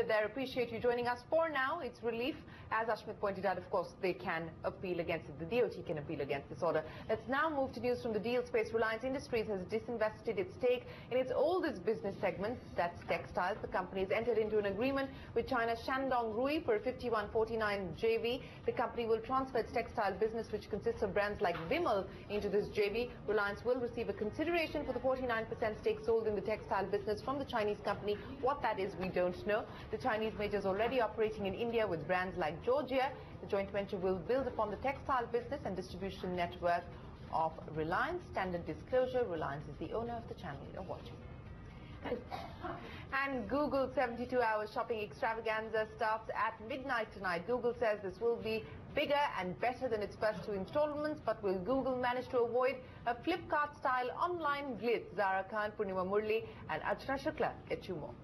there. Appreciate you joining us. For now, it's relief. As Ashmit pointed out, of course, they can appeal against it. The DOT can appeal against this order. Let's now move to news from the deal space. Reliance Industries has disinvested its stake in its oldest business segment, that's textiles. The company has entered into an agreement with China's Shandong Rui for a 51-49 JV. The company will transfer its textile business, which consists of brands like Vimal, into this JV. Reliance will receive a consideration for the 49% stake sold in the textile business from the Chinese company. What that is, we don't know. The Chinese major is already operating in India with brands like Georgia. The joint venture will build upon the textile business and distribution network of Reliance. Standard disclosure, Reliance is the owner of the channel you're watching. And Google's 72-hour shopping extravaganza starts at midnight tonight. Google says this will be bigger and better than its first two installments, but will Google manage to avoid a Flipkart-style online glitz? Zara Khan, Purnima Murli and Archana Shukla get you more.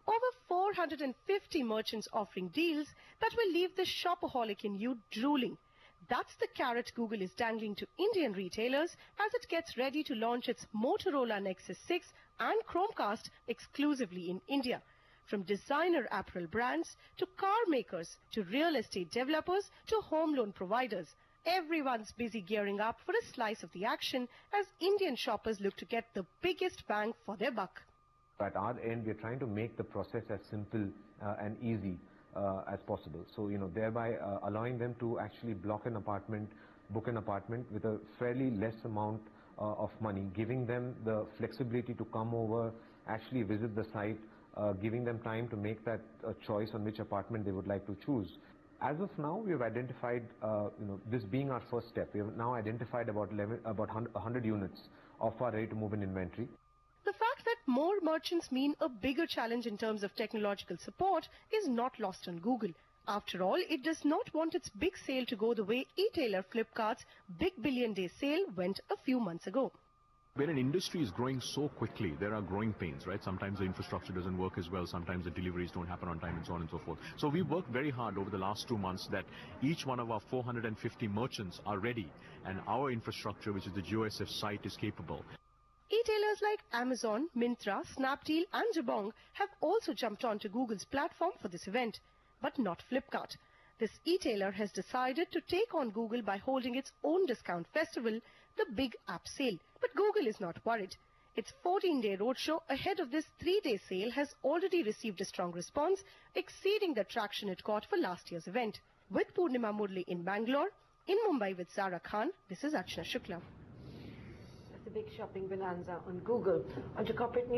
Over 450 merchants offering deals that will leave the shopaholic in you drooling. That's the carrot Google is dangling to Indian retailers as it gets ready to launch its Motorola Nexus 6 and Chromecast exclusively in India. From designer apparel brands to car makers to real estate developers to home loan providers, everyone's busy gearing up for a slice of the action as Indian shoppers look to get the biggest bang for their buck. At our end, we're trying to make the process as simple and easy as possible. So, thereby allowing them to actually book an apartment with a fairly less amount of money, giving them the flexibility to come over, actually visit the site, giving them time to make that choice on which apartment they would like to choose. As of now, we have identified, this being our first step, we have now identified about 100 units of our ready-to-move-in inventory. The fact that more merchants mean a bigger challenge in terms of technological support is not lost on Google. After all, it does not want its big sale to go the way e-tailer Flipkart's Big Billion Day sale went a few months ago. When an industry is growing so quickly, there are growing pains, right? Sometimes the infrastructure doesn't work as well. Sometimes the deliveries don't happen on time and so on and so forth. So we worked very hard over the last 2 months that each one of our 450 merchants are ready and our infrastructure, which is the GeoSF site, is capable. E-tailers like Amazon, Myntra, Snapdeal and Jabong have also jumped onto Google's platform for this event, but not Flipkart. This e-tailer has decided to take on Google by holding its own discount festival, the Big App Sale. But Google is not worried. Its 14-day roadshow ahead of this 3-day sale has already received a strong response, exceeding the traction it got for last year's event. With Purnima Murli in Bangalore, in Mumbai with Zara Khan, this is Archana Shukla. That's a big shopping bonanza on Google. On to corporate news.